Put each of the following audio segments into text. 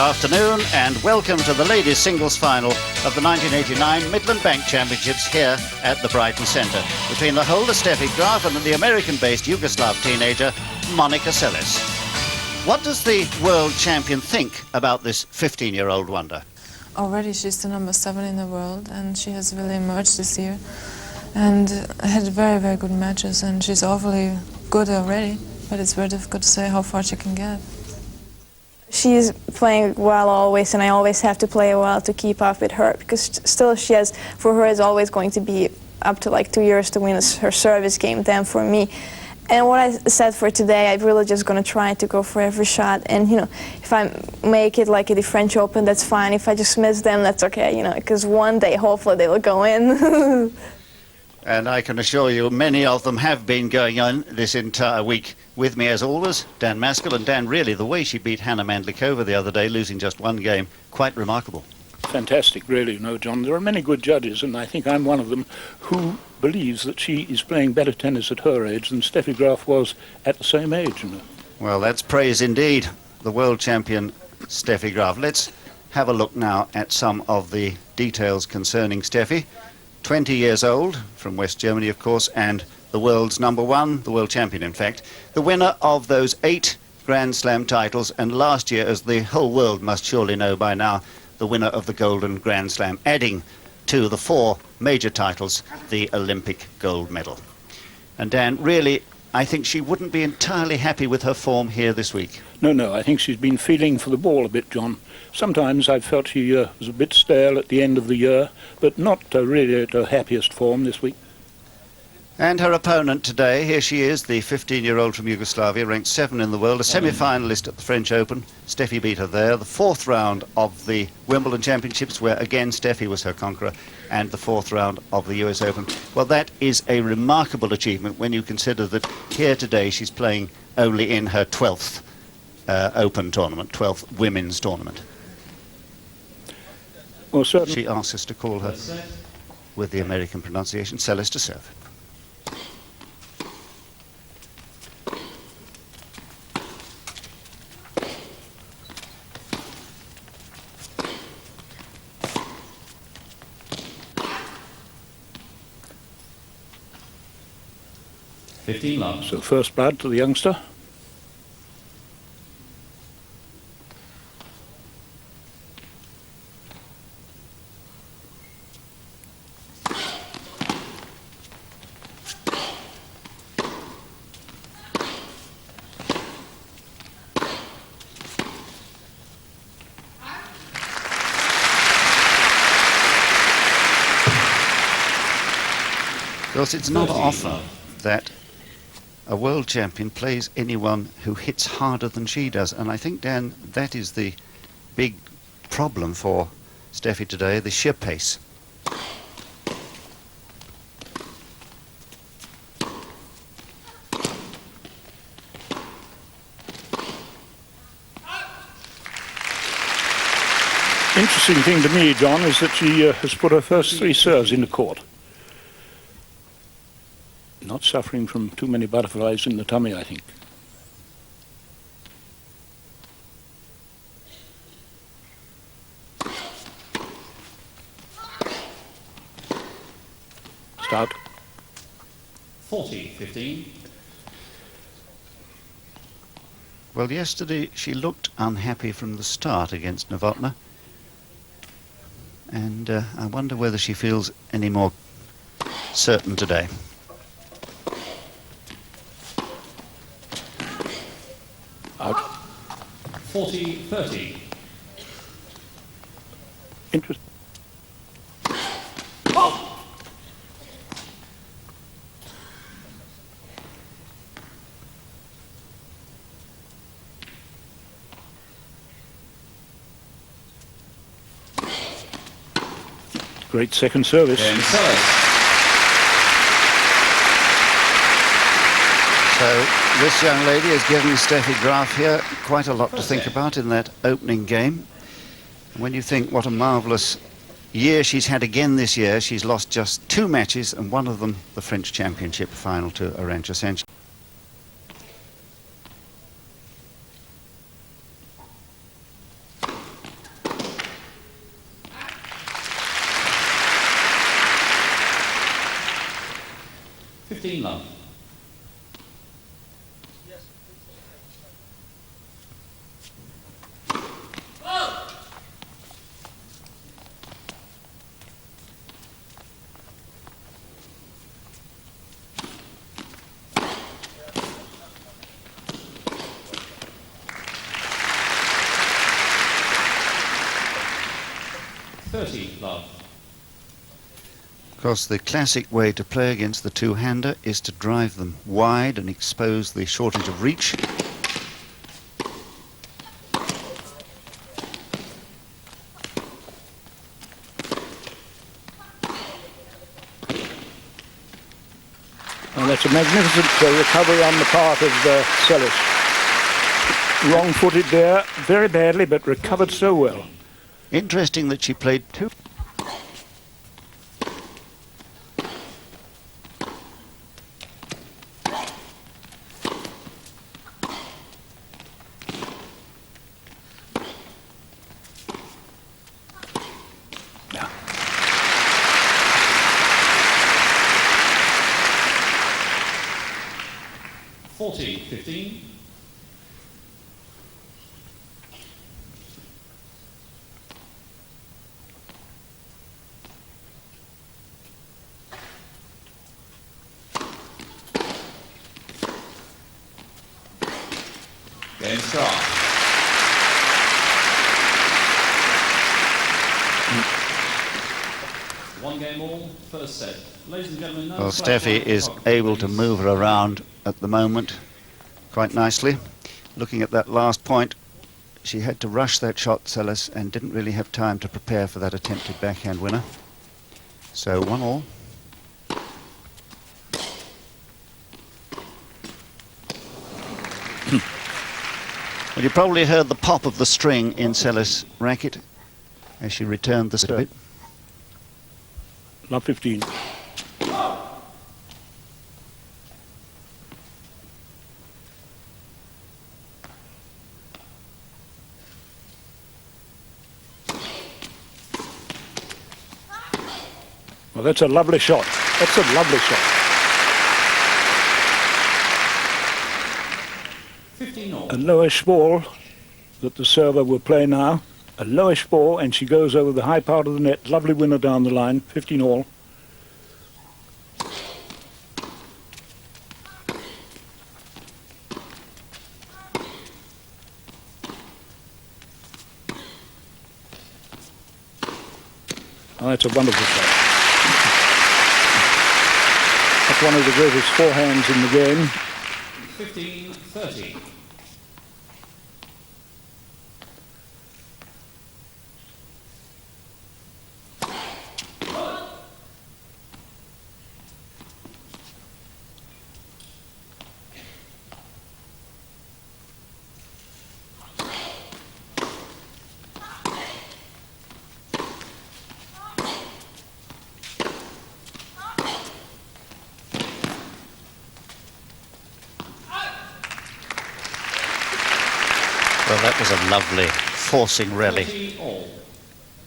afternoon and welcome to the ladies' singles final of the 1989 Midland Bank Championships here at the Brighton Centre between the holder Steffi Graf and the American-based Yugoslav teenager Monica Seles. What does the world champion think about this 15-year-old wonder? Already she's the number 7 in the world and she has really emerged this year and had very, very good matches, and she's awfully good already, but it's very difficult to say how far she can get. She's playing well always, and I always have to play well to keep up with her, because still she has, for her it's always going to be up to like 2 years to win her service game than for me. And what I said for today, I'm really just going to try to go for every shot, and you know, if I make it like at the French Open, that's fine. If I just miss them, that's okay, you know, because one day hopefully they will go in. And I can assure you many of them have been going on this entire week. With me as always, Dan Maskell. And Dan, really, the way she beat Hannah Mandlikova the other day, losing just one game, quite remarkable. Fantastic, really, you know, John. There are many good judges, and I think I'm one of them, who believes that she is playing better tennis at her age than Steffi Graf was at the same age, you know. Well, that's praise indeed, the world champion Steffi Graf. Let's have a look now at some of the details concerning Steffi. 20 years old, from West Germany, of course, and the world's number 1, the world champion, in fact. The winner of those 8 Grand Slam titles, and last year, as the whole world must surely know by now, the winner of the Golden Grand Slam, adding to the 4 major titles the Olympic gold medal. And Dan, really, I think she wouldn't be entirely happy with her form here this week. No, I think she's been feeling for the ball a bit, John. Sometimes I've felt she was a bit stale at the end of the year, but not really at her happiest form this week. And her opponent today, here she is, the 15-year-old from Yugoslavia, ranked 7 in the world, a semi-finalist at the French Open. Steffi beat her there. The 4th round of the Wimbledon Championships, where again Steffi was her conqueror, and the 4th round of the US Open. Well, that is a remarkable achievement when you consider that here today she's playing only in her 12th Open tournament, 12th women's tournament. Well, certainly. She asks us to call her, with the American pronunciation, Seles to serve. So first blood to the youngster. Of course, it's not often that a world champion plays anyone who hits harder than she does, and I think, Dan, that is the big problem for Steffi today, the sheer pace. Interesting thing to me, John, is that she has put her first 3 serves in the court. Not suffering from too many butterflies in the tummy, I think. Start. 40-15. Well, yesterday she looked unhappy from the start against Novotná, and I wonder whether she feels any more certain today. Out. 40-30. Interesting. Oh! Great second service. So this young lady has given Steffi Graf here quite a lot to think about in that opening game. And when you think what a marvellous year she's had again this year, she's lost just 2 matches, and one of them the French Championship final to Arantxa Sanchez. 15 love. Love. Of course, the classic way to play against the two-hander is to drive them wide and expose the shortage of reach. And that's a magnificent recovery on the part of Seles. Wrong-footed there, very badly, but recovered so well. Interesting that she played two. Yeah. $40-15. Game start. One game all, first set. Ladies and gentlemen, no Well, strike Steffi one is clock, able to please. move her around at the moment quite nicely. Looking at that last point, she had to rush that shot, Seles, and didn't really have time to prepare for that attempted backhand winner. So 1-1. Well, you probably heard the pop of the string in Seles' racket as she returned this a bit. Love 15. Well, that's a lovely shot. That's a lovely shot. 15 all. A lowish ball that the server will play now. A lowish ball, and she goes over the high part of the net. Lovely winner down the line. 15 all. Oh, that's a wonderful shot. That's one of the greatest forehands in the game. 15-30. Well, that was a lovely forcing rally. 30 all.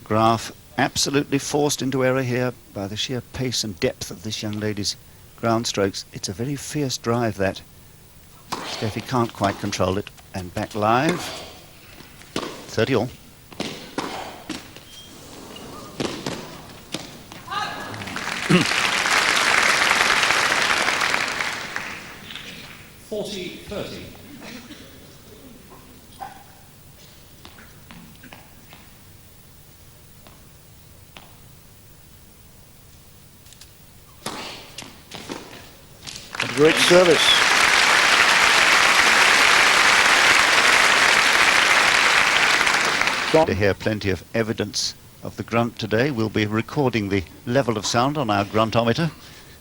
Graf absolutely forced into error here by the sheer pace and depth of this young lady's ground strokes. It's a very fierce drive, that. Steffi can't quite control it. And back live. 30 all. $40-30. A great service. To hear plenty of evidence of the grunt today. We'll be recording the level of sound on our gruntometer.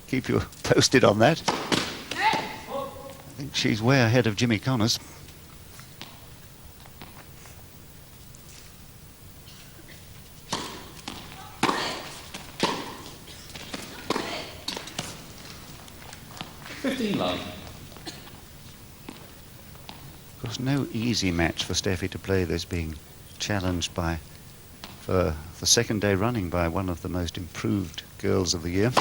Keep you posted on that. I think she's way ahead of Jimmy Connors. Love. Of course, no easy match for Steffi to play this, being challenged by, for the second day running, by one of the most improved girls of the year.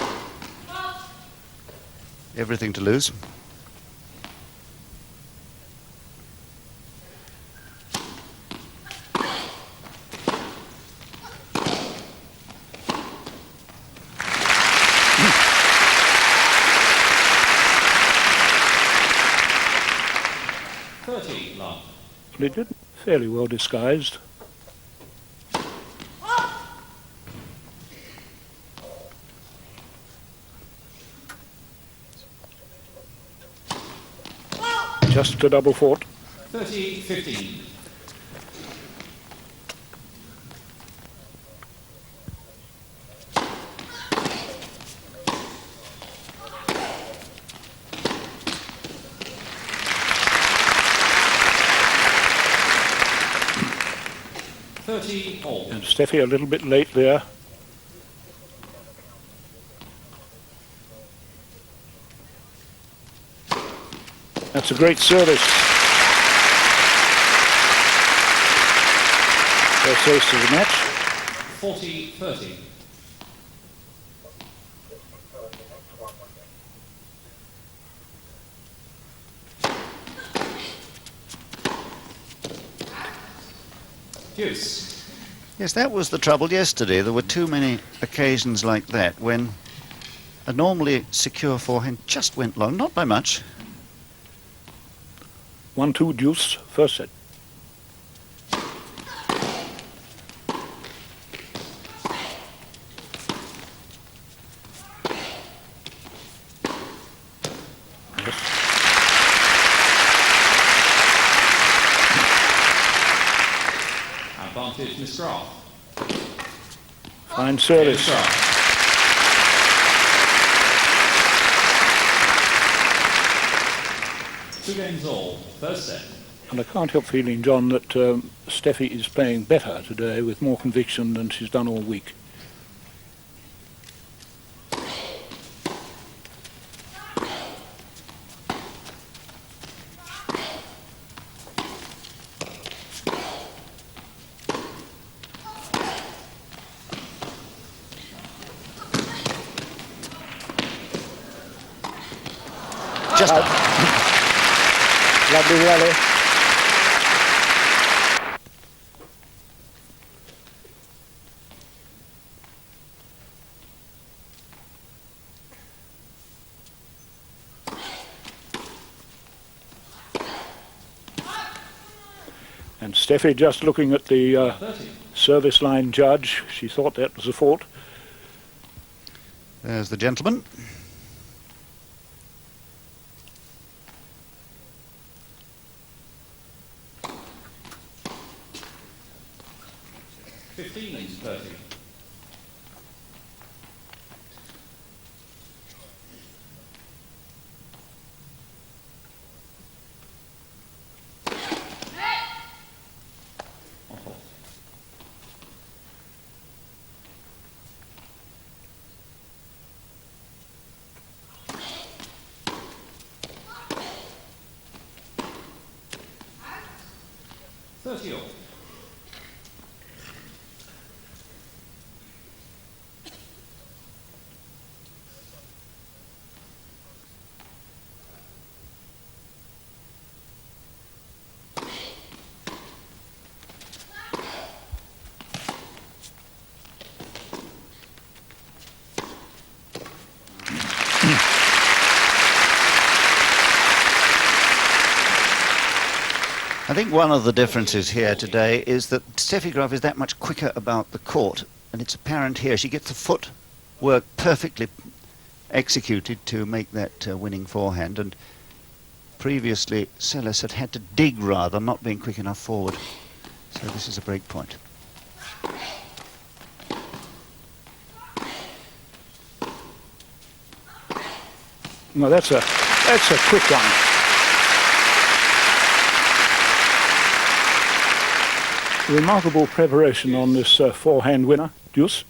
Everything to lose. Love. They did fairly well disguised. Just a double fort. 30-15. All. And Steffi a little bit late there. That's a great service. First ace of the match. 40-30. Deuce. Yes, that was the trouble yesterday. There were too many occasions like that when a normally secure forehand just went long, not by much. 1-2 deuce, first set. Advantage, Miss Graf. Fine service. Miss Graf. Two games all, first set. And I can't help feeling, John, that Steffi is playing better today with more conviction than she's done all week. Just Lovely rally. And Steffi just looking at the service line judge. She thought that was a fault. There's the gentleman. All. I think one of the differences here today is that Steffi Graf is that much quicker about the court, and it's apparent here she gets the foot work perfectly executed to make that winning forehand, and previously Seles had to dig rather, not being quick enough forward. So this is a break point. No, that's a quick one. Remarkable preparation on this forehand winner, deuce.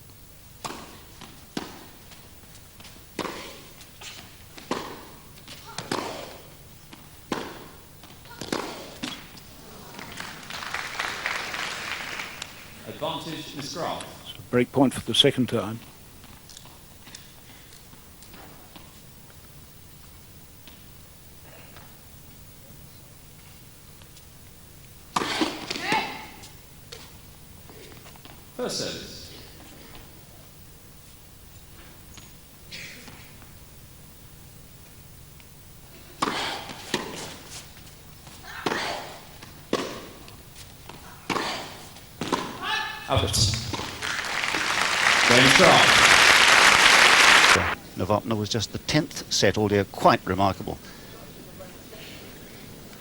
Advantage, Miss Graf. So break point for the second time. Out. Game start. Novotna was just the 10th set all year, quite remarkable.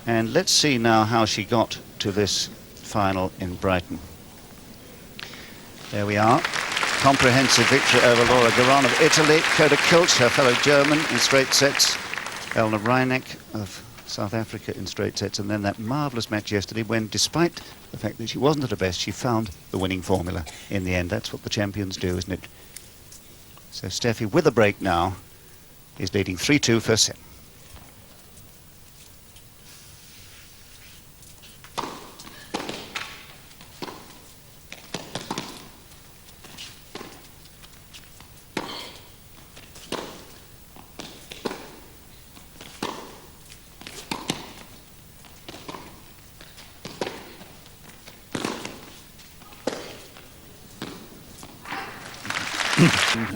And let's see now how she got to this final in Brighton. There we are. Comprehensive victory over Laura Garon of Italy, Coda Kilch, her fellow German, in straight sets, Elna Reinek of South Africa in straight sets, and then that marvellous match yesterday when, despite the fact that she wasn't at her best, she found the winning formula in the end. That's what the champions do, isn't it? So Steffi, with a break now, is leading 3-2 first set.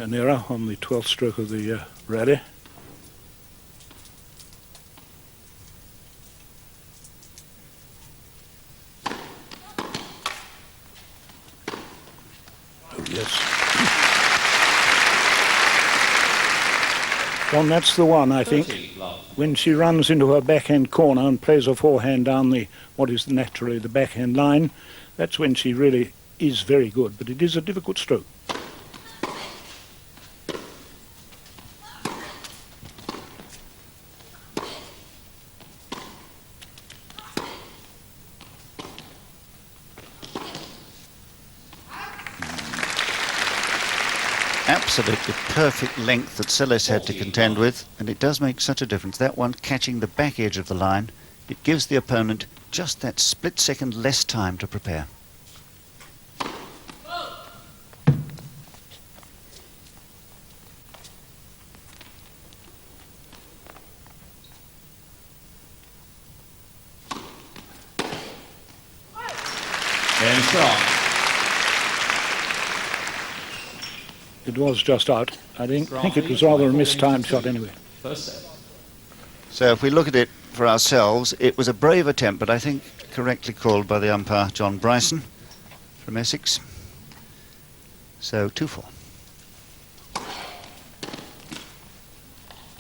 An error on the 12th stroke of the rally. Oh yes. John, that's the one, I think. 30, love. When she runs into her backhand corner and plays her forehand down the what is naturally the backhand line, that's when she really is very good, but it is a difficult stroke. Absolutely perfect length that Seles had to contend with, and it does make such a difference. That one catching the back edge of the line, it gives the opponent just that split second less time to prepare. Game start. It was just out. I think it was rather a mistimed shot anyway. First set. So if we look at it for ourselves, it was a brave attempt, but I think correctly called by the umpire, John Bryson from Essex. So 2-4.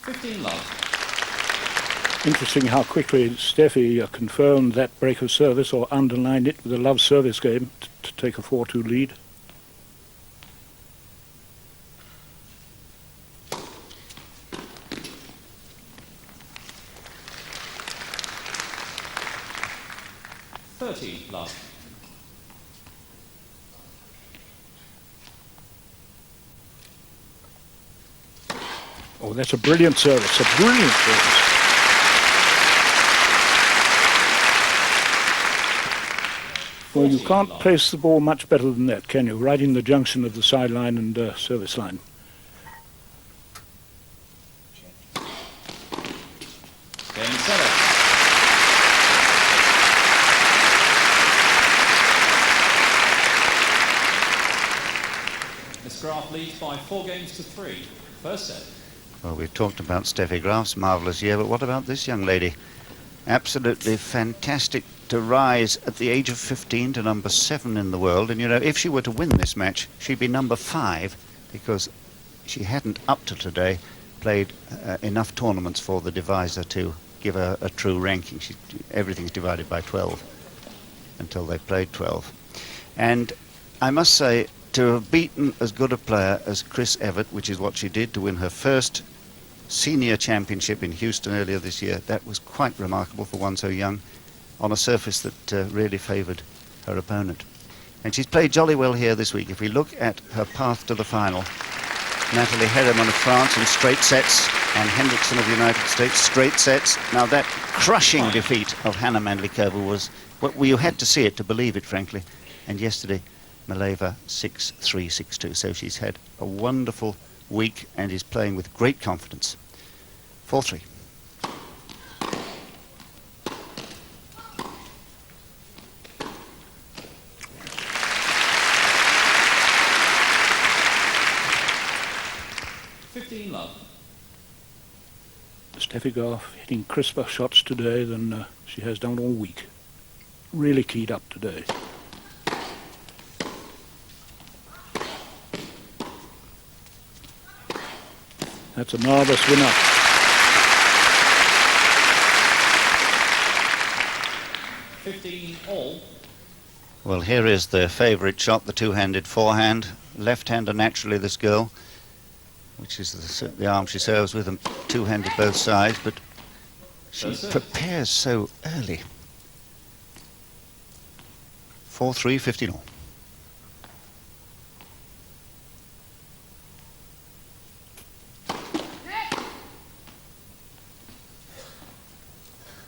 15, love. Interesting how quickly Steffi confirmed that break of service or underlined it with a love service game to take a 4-2 lead. Love. Oh, that's a brilliant service, a brilliant service. Well, you can't place the ball much better than that, can you? Right in the junction of the sideline and service line. Game set. Graf leads by 4-3. First set. Well, we've talked about Steffi Graf's marvellous year, but what about this young lady? Absolutely fantastic to rise at the age of 15 to number 7 in the world. And, you know, if she were to win this match, she'd be number 5 because she hadn't, up to today, played enough tournaments for the divisor to give her a true ranking. Everything's divided by 12 until they played 12. And I must say, to have beaten as good a player as Chris Evert, which is what she did, to win her first senior championship in Houston earlier this year, that was quite remarkable for one so young, on a surface that really favoured her opponent. And she's played jolly well here this week. If we look at her path to the final, Natalie Herriman of France in straight sets, and Hendrickson of the United States, straight sets. Now that crushing defeat of Hannah Mandlikova was, well, you had to see it to believe it, frankly. And yesterday, Maleva 6-3, 6-2. So she's had a wonderful week and is playing with great confidence. 4-3. Steffi Graf hitting crisper shots today than she has done all week. Really keyed up today. That's a marvellous winner. all. Well, here is the favourite shot, the two-handed forehand. Left-hander naturally, this girl, which is the arm she serves with, and two-handed both sides, but she prepares so early. 4-3, 15 all.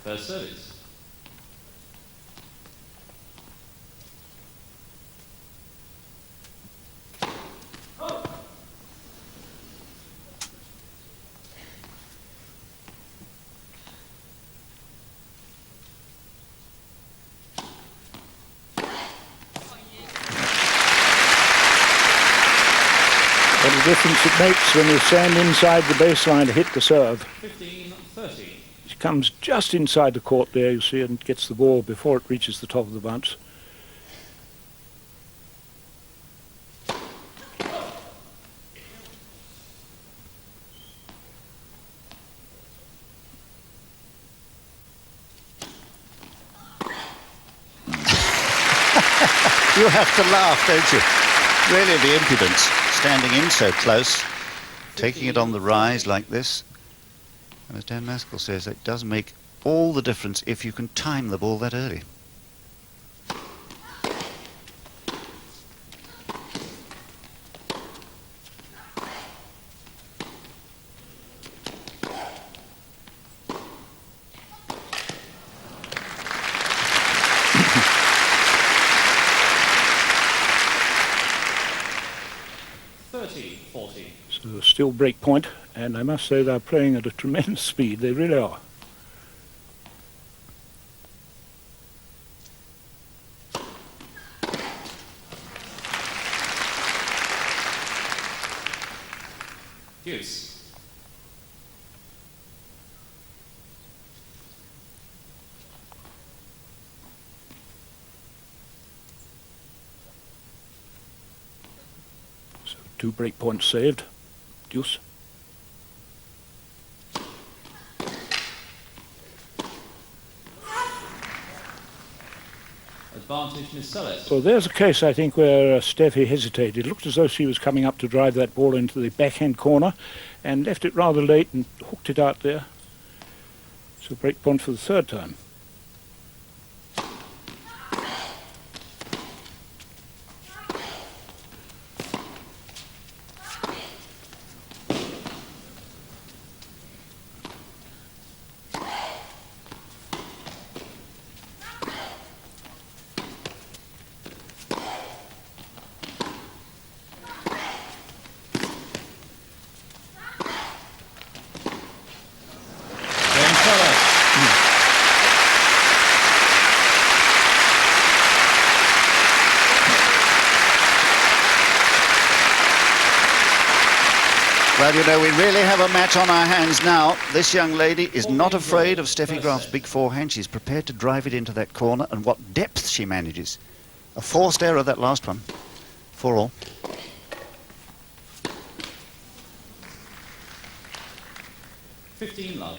First service. What a difference it makes when you stand inside the baseline to hit the serve. 15-30. She comes just inside the court there, you see, and gets the ball before it reaches the top of the bounce. You have to laugh, don't you? Really, the impudence, standing in so close, taking it on the rise like this. And as Dan Maskell says, it does make all the difference if you can time the ball that early. So still break point, and I must say they're playing at a tremendous speed. They really are. Deuce. So 2 break points saved. Deuce. Advantage, Miss Seles. Well, there's a case, I think, where Steffi hesitated. It looked as though she was coming up to drive that ball into the backhand corner and left it rather late and hooked it out there. So break point for the 3rd time. Well, you know, we really have a match on our hands now. This young lady is not afraid of Steffi Graf's big forehand. She's prepared to drive it into that corner, and what depth she manages. A forced error, that last one. 4 all. Love.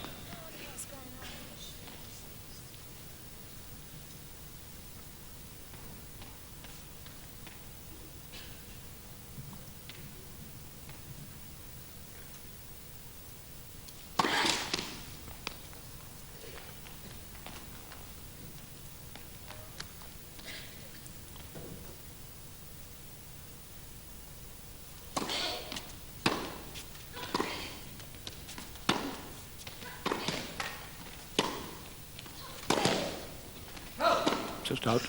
Just out.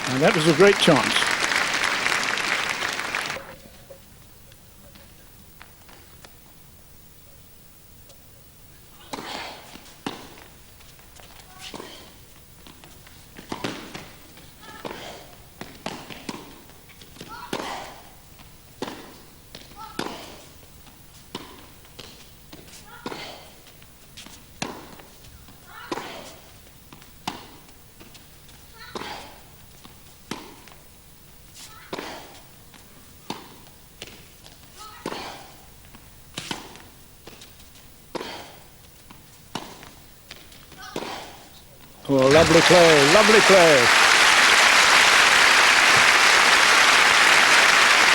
And that was a great chance. Oh, lovely play, lovely play.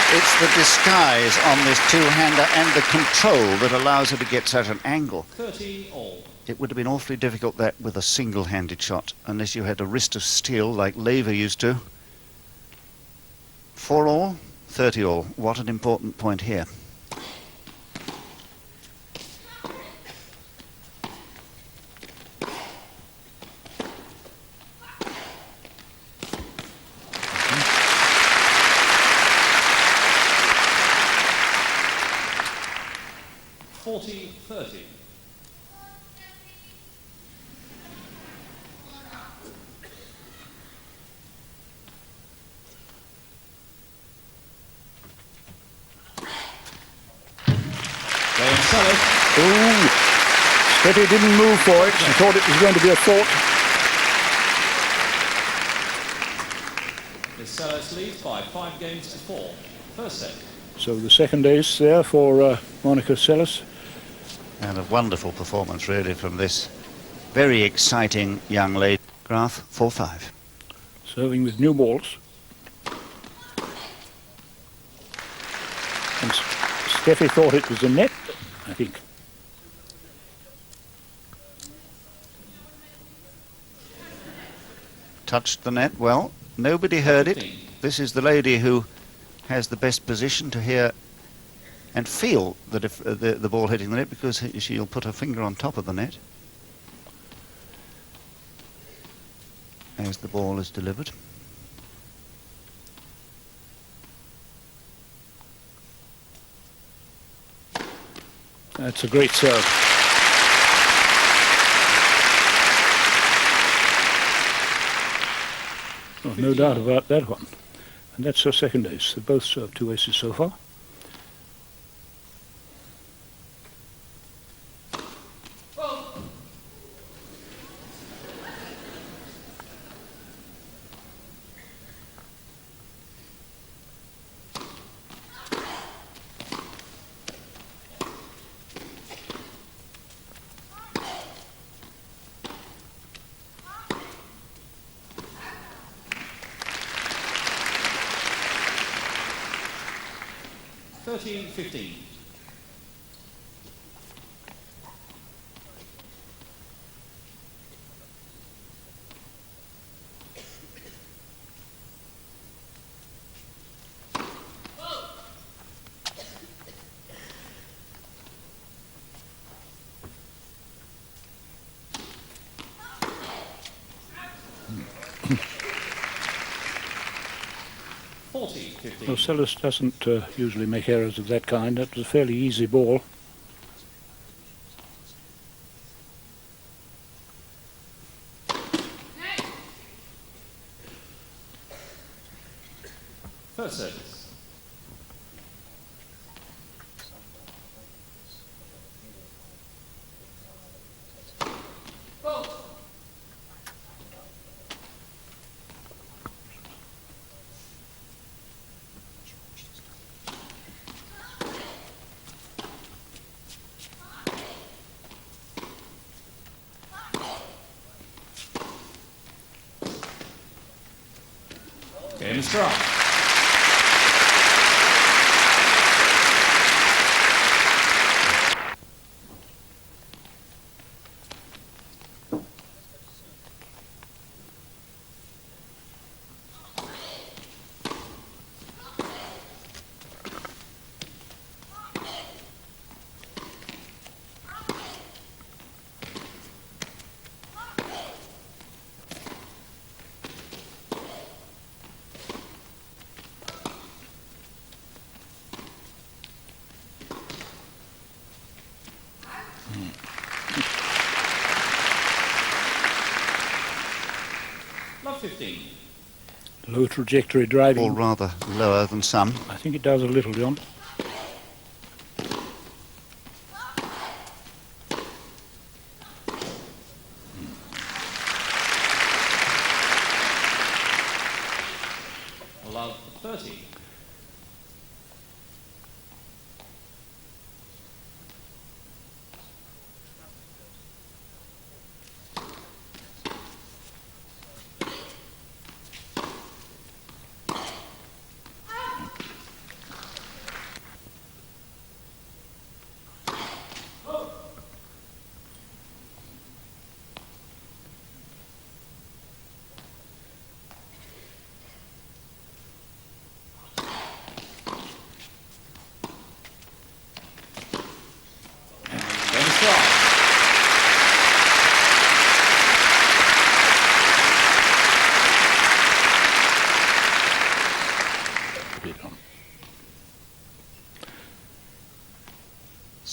It's the disguise on this two-hander and the control that allows her to get such an angle. 30 all. It would have been awfully difficult that with a single-handed shot, unless you had a wrist of steel like Lever used to. 4 all, 30 all. What an important point here. Forty 30. Seles. Ooh, Steffi didn't move for it. She thought it was going to be a fault. Seles leads by 5 games to 4. First set. So the second ace there for Monica Seles. And a wonderful performance, really, from this very exciting young lady. Graf, 4-5. Serving with new balls. And Steffi thought it was a net, I think. Touched the net well. Nobody heard it. This is the lady who has the best position to hear and feel that if the ball hitting the net, because she'll put her finger on top of the net as the ball is delivered. That's a great serve. Oh, no doubt about that one. And that's her second ace. They both served 2 aces so far. Thirteen 15. Well, Seles doesn't usually make errors of that kind. That was a fairly easy ball. First service. Game is drawn. Love 15. Low trajectory driving. Or rather lower than some. I think it does a little, John. Love 30.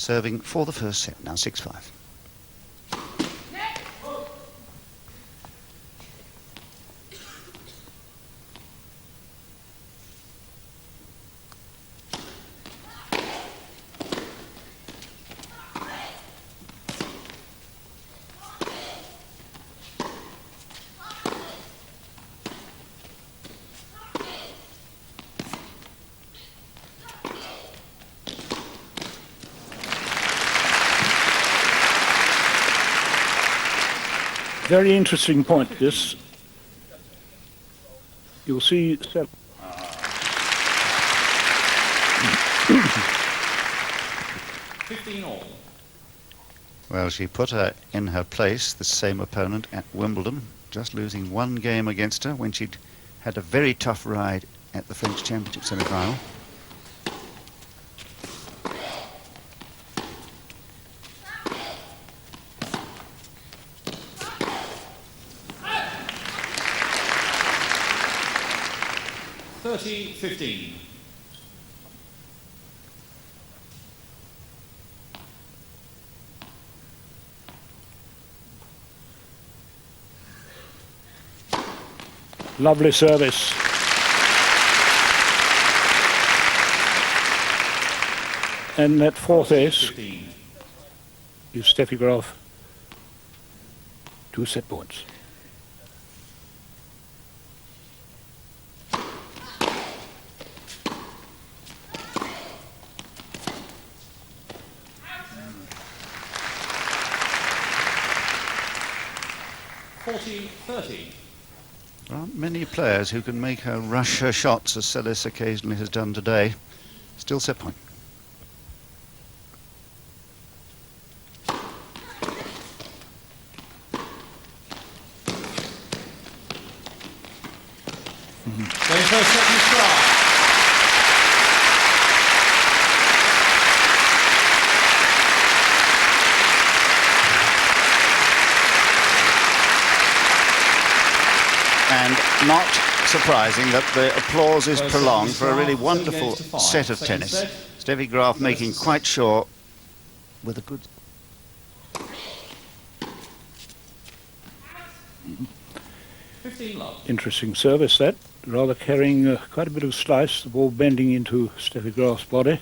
serving for the first set. Now 6-5. Very interesting point, this. You'll see... 15 all. Well, she put her in her place, the same opponent at Wimbledon, just losing one game against her when she'd had a very tough ride at the French Championship semi-final. $30-15. Lovely service. And that fourth ace 15. is Steffi Graf. 2 set points. $40-30. There aren't many players who can make her rush her shots as Seles occasionally has done today. Still set point. Going for a second try. And not surprising that the applause is First prolonged set for a really is 7 wonderful games to 5. set of Second tennis. set. Steffi Graf making quite sure with a good... 15 love. Interesting service, that. Rather carrying quite a bit of slice, the ball bending into Steffi Graf's body.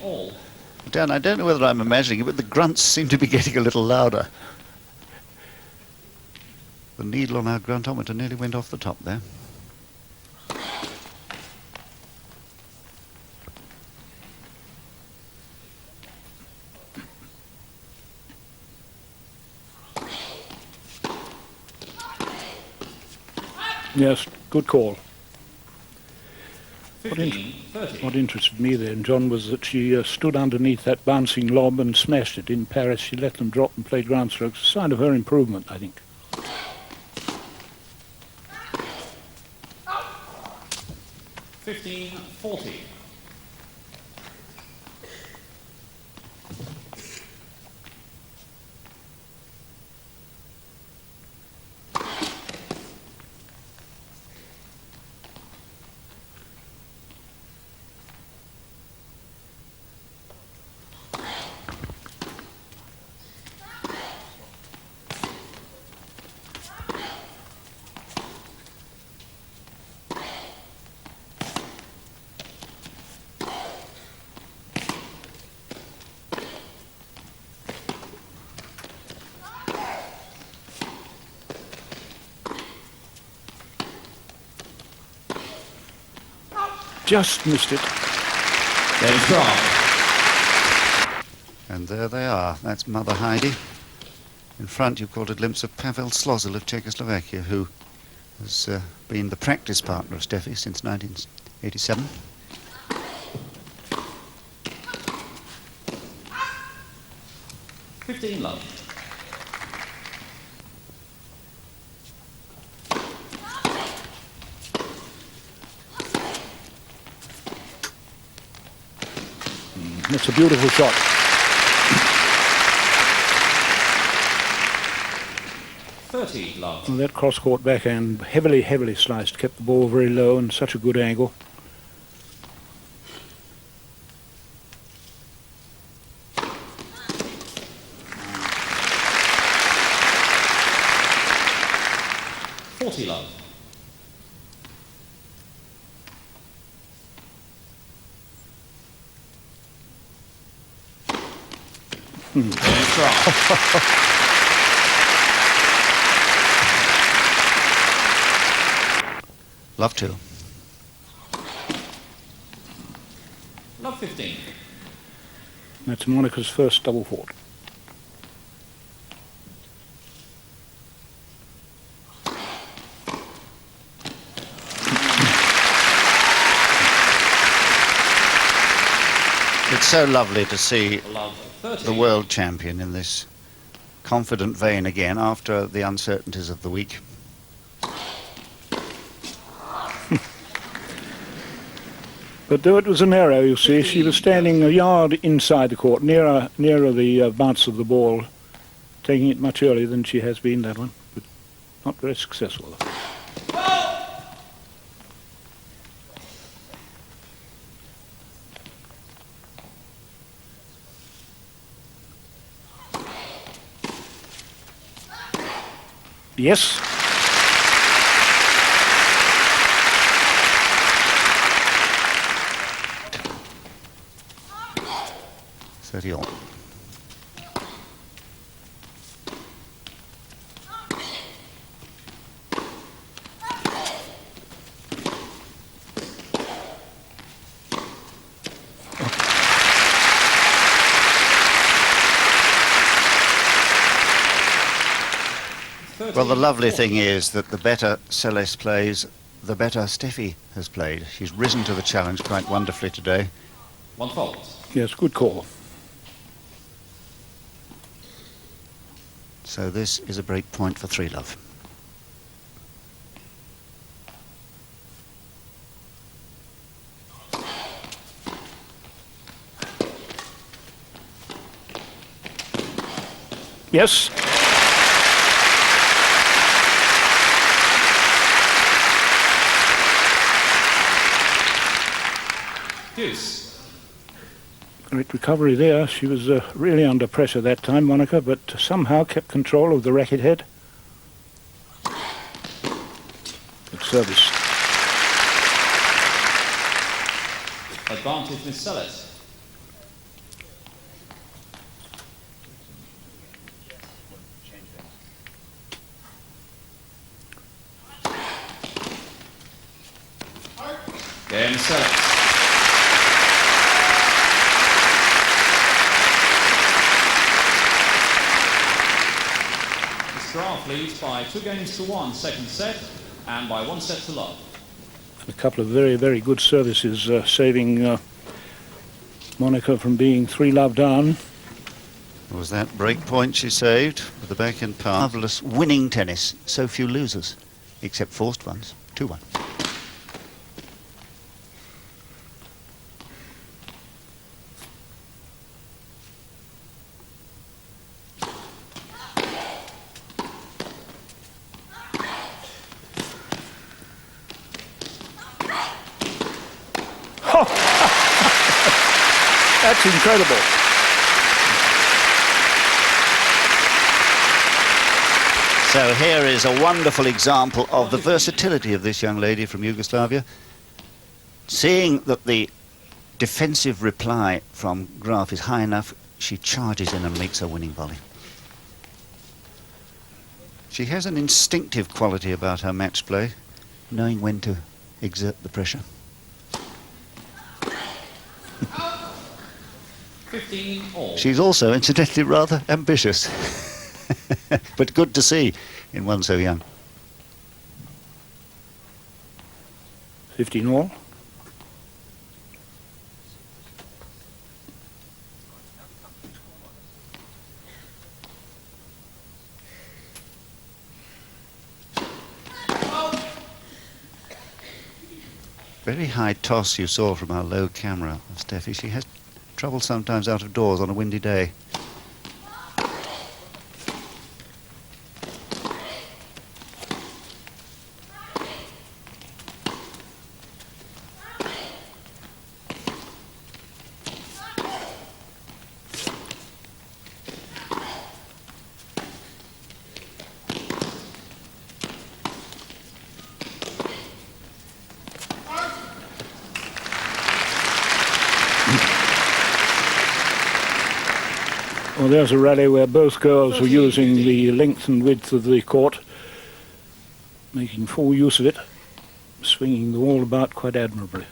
All. Dan, I don't know whether I'm imagining it, but the grunts seem to be getting a little louder. The needle on our gruntometer nearly went off the top there. Yes, good call. 15-30. What interested me then, John, was that she stood underneath that bouncing lob and smashed it. In Paris, she let them drop and played ground strokes. A sign of her improvement, I think. 15-40. Just missed it. There's Graf. And there they are. That's Mother Heidi. In front, you've caught a glimpse of Pavel Slozel of Czechoslovakia, who has been the practice partner of Steffi since 1987. Love. That's a beautiful shot. Love. Well, that cross-court backhand, heavily sliced, kept the ball very low and such a good angle. Love. Love to. Love 15. That's Monica's first double fault. It's so lovely to see Love 30. the world champion in this confident vein again after the uncertainties of the week. But though it was an error, you see, she was standing a yard inside the court, nearer the bounce of the ball, taking it much earlier than she has been, that one, but not very successful. Yes. All. Well, the lovely thing is that the better Seles plays, the better Steffi has played. She's risen to the challenge quite wonderfully today. 1 fault. Yes, good call. So this is a break point for 3 love. Yes. Deuce. Great recovery there. She was really under pressure that time, Monica, but somehow kept control of the racket head. Good service. Advantage Miss Seles. Game Seles. Graf leads by 2-1 second set and by 1 set to love. A couple of very good services saving Monica from being 3 love down. Was that break point she saved with the backhand pass? Marvellous winning tennis. So few losers, except forced ones. 2-1. That's incredible. So here is a wonderful example of the versatility of this young lady from Yugoslavia. Seeing that the defensive reply from Graf is high enough, she charges in and makes her winning volley. She has an instinctive quality about her match play, knowing when to exert the pressure. 15 all. She's also, incidentally, rather ambitious. But good to see in one so young. 15 all. Very high toss you saw from our low camera of Steffi. She has Trouble sometimes out of doors on a windy day. Well, there's a rally where both girls were using the length and width of the court, making full use of it, swinging the ball about quite admirably.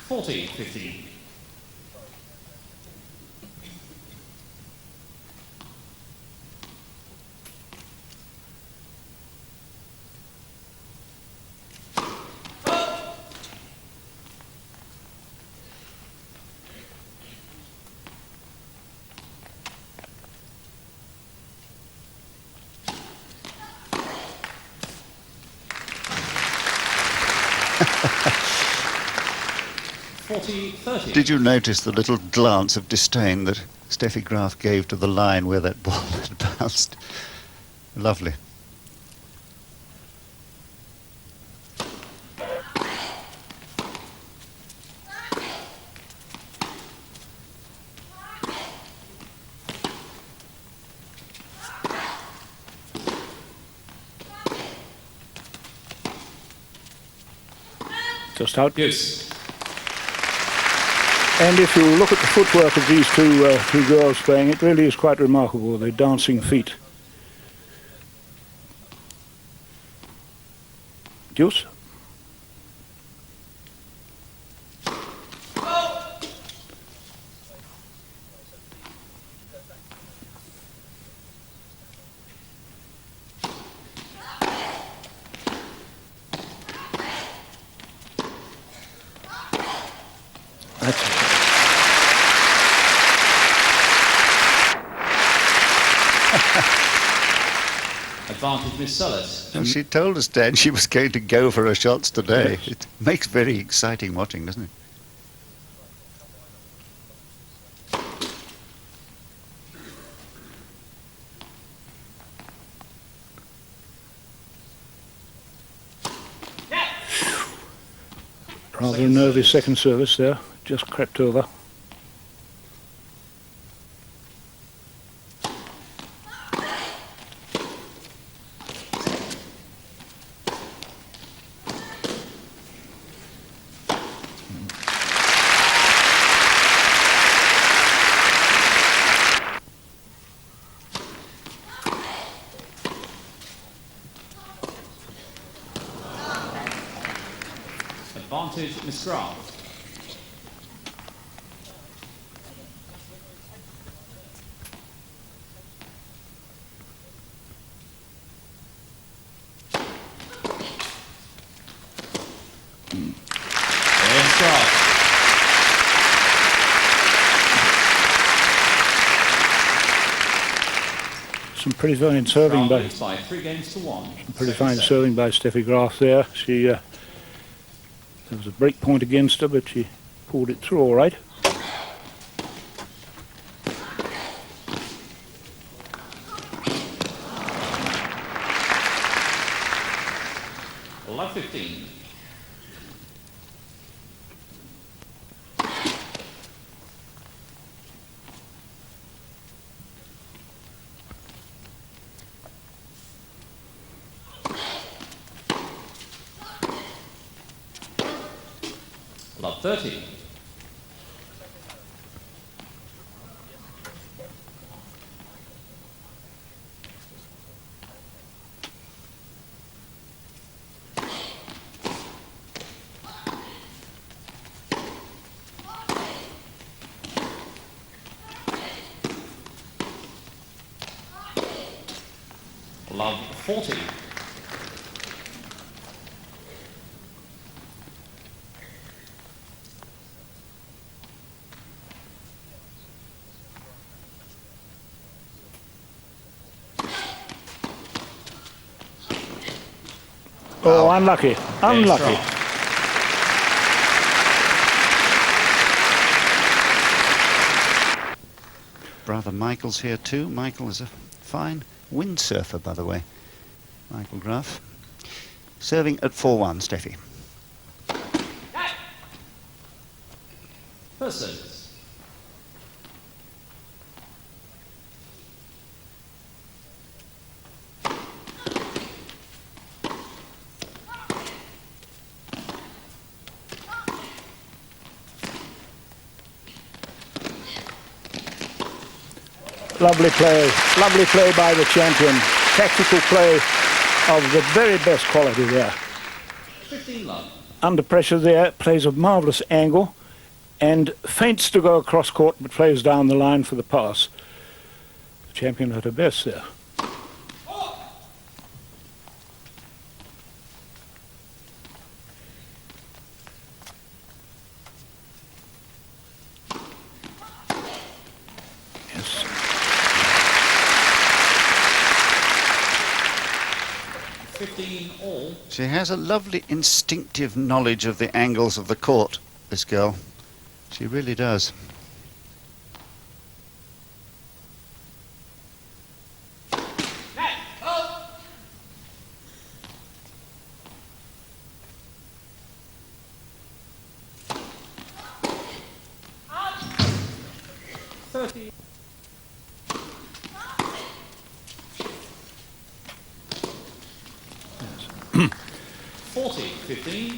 $40-15. Did you notice the little glance of disdain that Steffi Graf gave to the line where that ball had bounced? Lovely. Just out. Yes. And if you look at the footwork of these two girls playing, it really is quite remarkable. They're dancing feet. Deuce. Advantage, Miss Seles. Well, she told us, Dan, she was going to go for her shots today. Yes. It makes very exciting watching, doesn't it? Rather a nervy second service there, just crept over. Advantage, Miss Graf. There's Graf. Some pretty fine serving by, Graf by 3-1. pretty fine serving by Steffi Graf there. She there was a break point against her, but she pulled it through all right. Love 15. Love 30. Love 40. Oh, unlucky. Unlucky. Brother Michael's here too. Michael is a fine windsurfer, by the way. Michael Graf. Serving at 4-1, Steffi. First service. Lovely play by the champion. Tactical play of the very best quality there. 15 love. Under pressure there, plays a marvellous angle and feints to go across court but plays down the line for the pass. The champion at her best there. Yes. 15 all. She has a lovely instinctive knowledge of the angles of the court, this girl. She really does.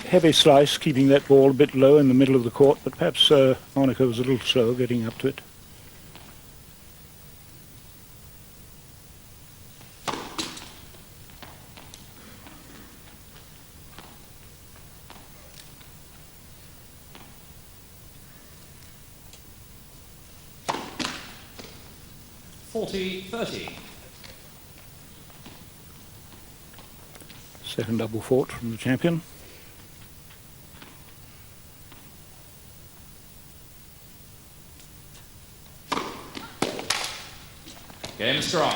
Heavy slice, keeping that ball a bit low in the middle of the court, but perhaps Monica was a little slow getting up to it. Second double fault from the champion. Game strong.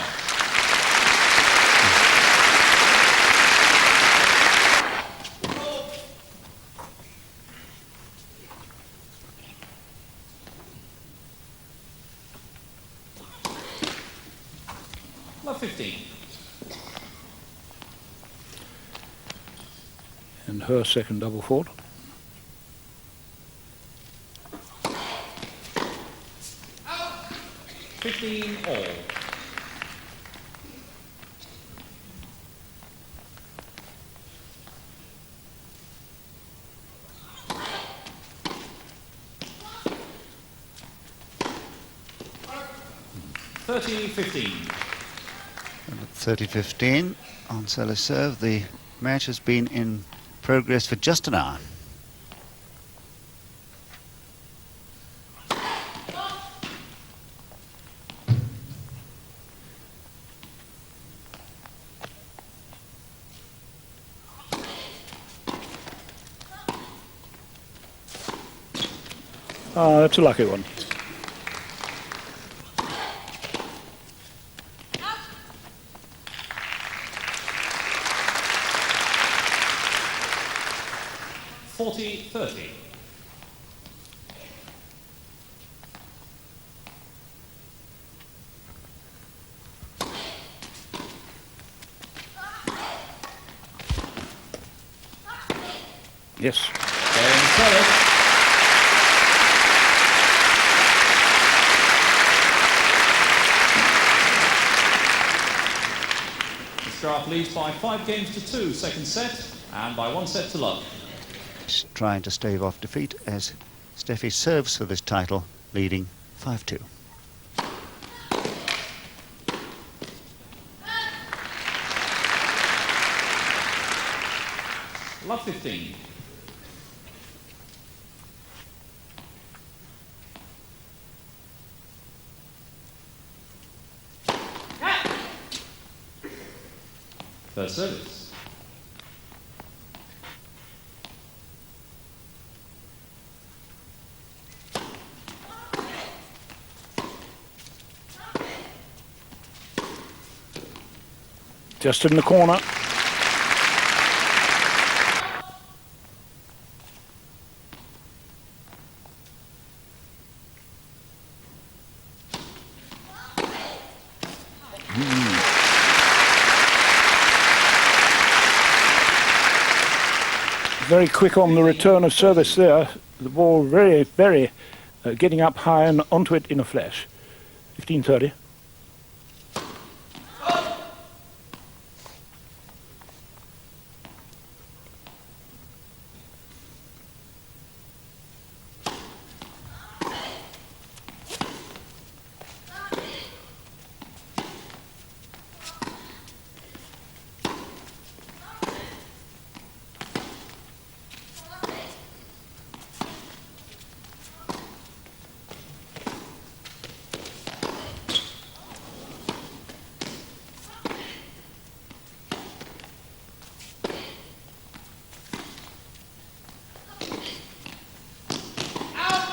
Love 15. And her second double fault. Out. 15 all. And at 30-15 on Seles serve. The match has been in progress for just an hour. That's a lucky one. Yes. Graf leads by 5 games to 2, second set, and by 1 set to love. Trying to stave off defeat as Steffi serves for this title, leading 5-2. Love 15. First service. Just in the corner. Very quick on the return of service there. The ball very, very getting up high and onto it in a flash. 15-30.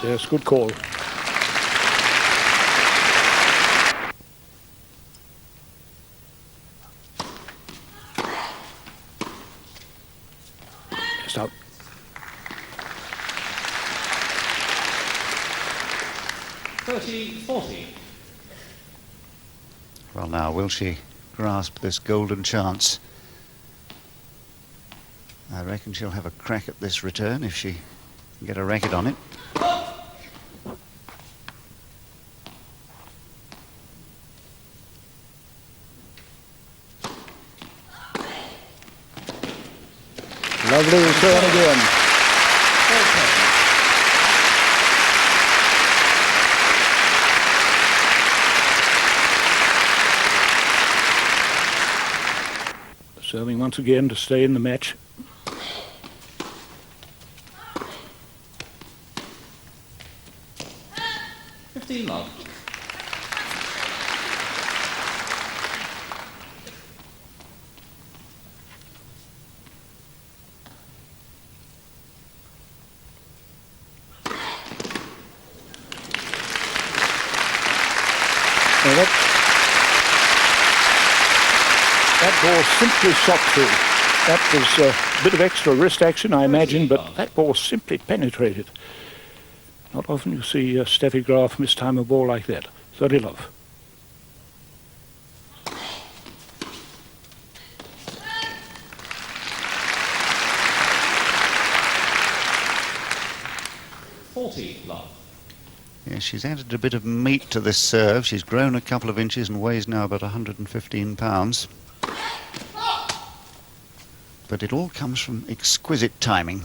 Yes, good call. Just out. Well, now, will she grasp this golden chance? I reckon she'll have a crack at this return if she can get a racket on it. Lovely return again. Serving once again to stay in the match. Love. That ball simply shot through. That was a bit of extra wrist action, I imagine, but that ball simply penetrated. Not often you see Steffi Graf mistime a ball like that. 30 love. Yeah, she's added a bit of meat to this serve. She's grown a couple of inches and weighs now about 115 pounds. But it all comes from exquisite timing.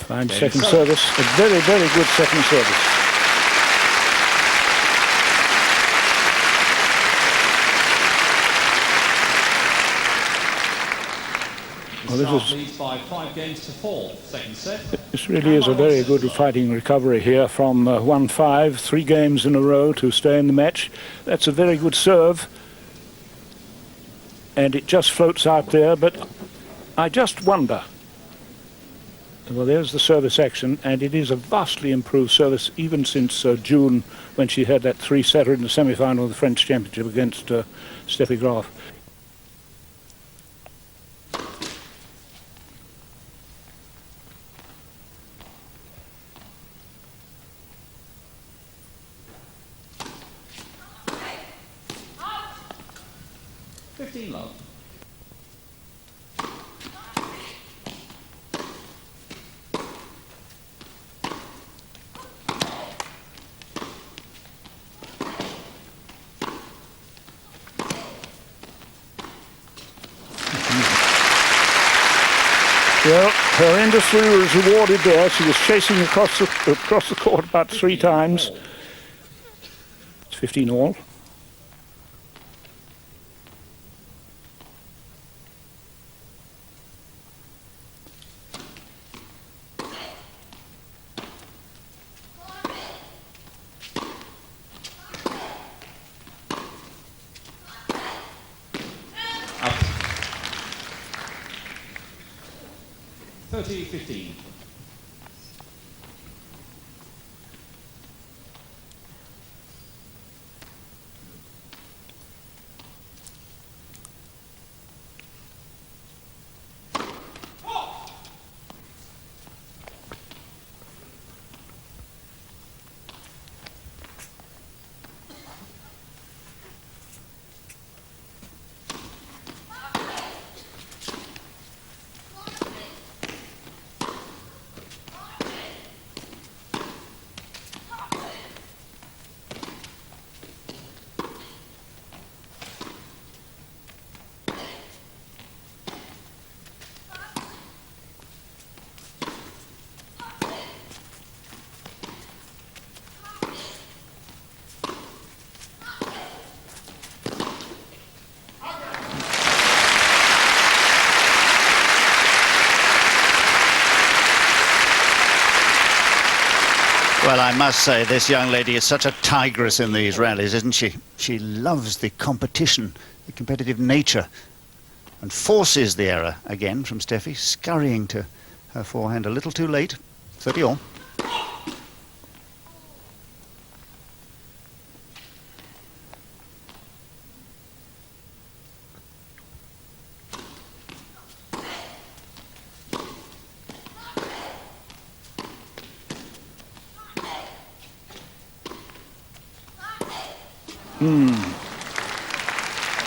Fine second service. A very, very good second service. Well, leads by 5 games to 4. Second set. This really is a very good fighting recovery here from 1-5, 3 games in a row to stay in the match. That's a very good serve. And it just floats out there, but I just wonder. Well, there's the service action, and it is a vastly improved service even since June, when she had that 3-setter in the semi-final of the French Championship against Steffi Graf. Love. Well, her industry was rewarded there. She was chasing across the court about 3 times. It's 15 all. Up. 30-15. Well, I must say, this young lady is such a tigress in these rallies, isn't she? She loves the competition, the competitive nature, and forces the error again from Steffi, scurrying to her forehand a little too late. 30 all.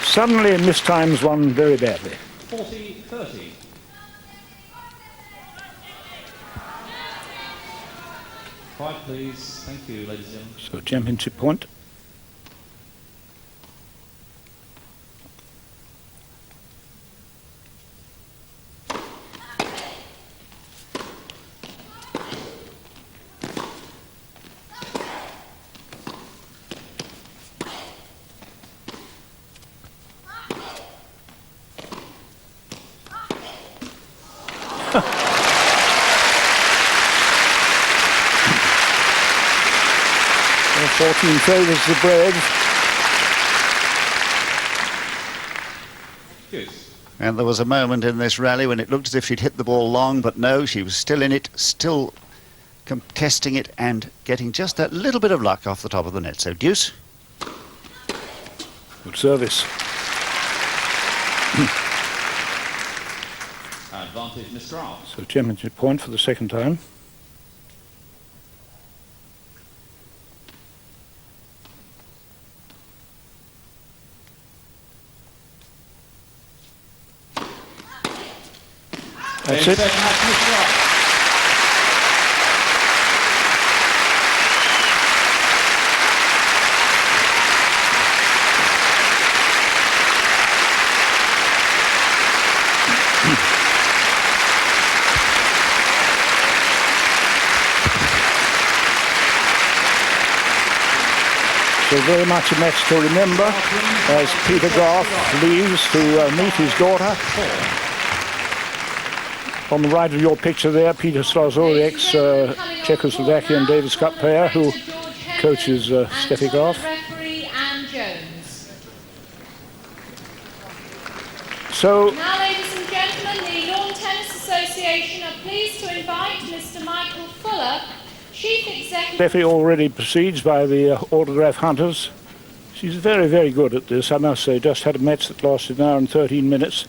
Suddenly mistimes one very badly. 40-30. Quiet, please. Thank you, ladies and gentlemen. So championship point. Well, 14 favours the brave. Good. And there was a moment in this rally when it looked as if she'd hit the ball long, but no, she was still in it, still contesting it and getting just that little bit of luck off the top of the net. So deuce. Good service. Advantage, Miss Graf. So championship point for the second time. That's it. Second match, Miss Graf. So very much a match to remember as Peter Graf leaves to meet his daughter. On the right of your picture there, Peter Slazor, the ex-Czechoslovakian Davis Cup player who coaches Steffi Graf. Referee Anne Jones. So, Now, ladies and gentlemen, the Lawn Tennis Association are pleased to invite Mr. Michael Fuller, Chief Executive. Steffi already proceeds by the autograph hunters. She's very, very good at this, I must say. Just had a match that lasted an hour and 13 minutes.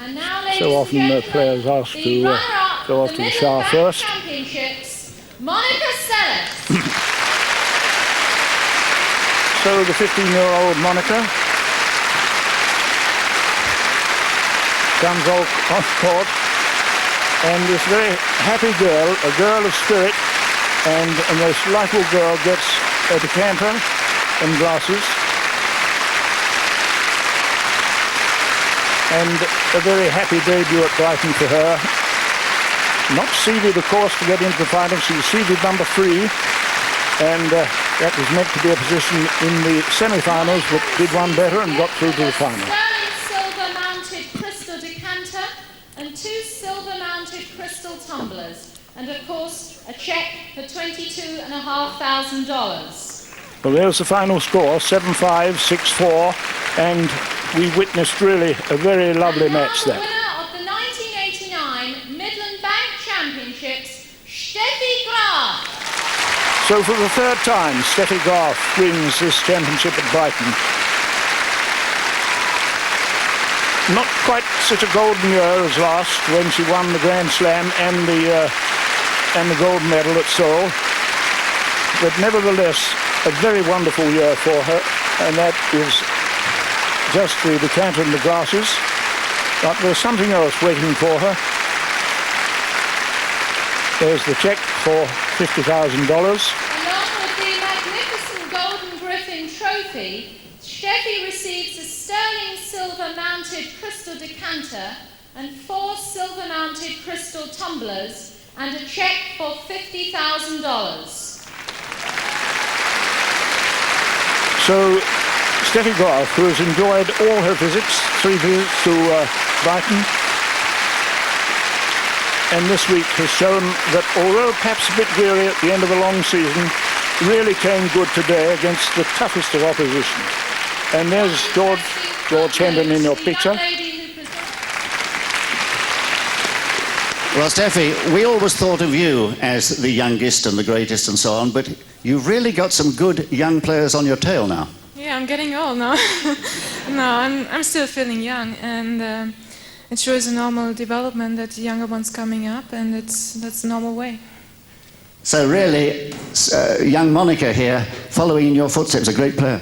And now, ladies So often and gentlemen, players asked the to runner-up go of off the to the shower Middle Bank first. Championships, Monica Seles. So the 15-year-old Monica comes on court, and this very happy girl, a girl of spirit, and a most likable girl, gets a decanter and glasses, and a very happy debut at Brighton for her. Not seeded, of course, to get into the final. She was seeded number 3, and that was meant to be a position in the semi-finals, but did one better and got through to the final. Sterling silver-mounted crystal decanter and 2 silver-mounted crystal tumblers, and of course a cheque for $22,500. Well, there's the final score, 7-5, 6-4, and we witnessed really a very lovely And now match the there. winner of the 1989 Midland Bank Championships, Steffi Graf. So for the third time, Steffi Graf wins this championship at Brighton. Not quite such a golden year as last, when she won the Grand Slam and the gold medal at Seoul, but nevertheless a very wonderful year for her, and that is just the decanter and the glasses. But there's something else waiting for her. There's the cheque for $50,000. Along with the magnificent Golden Griffin trophy, Steffi receives a sterling silver-mounted crystal decanter and 4 silver-mounted crystal tumblers and a cheque for $50,000. So Steffi Graf, who has enjoyed all her visits, 3 visits to Brighton, and this week has shown that although perhaps a bit weary at the end of a long season, really came good today against the toughest of opposition. And there's George Hendon in your picture. Well, Steffi, we always thought of you as the youngest and the greatest and so on, but you've really got some good young players on your tail now. Yeah, I'm getting old now. No, I'm still feeling young, and it shows a normal development that the younger one's coming up, and that's the normal way. So really, young Monica here, following in your footsteps, a great player.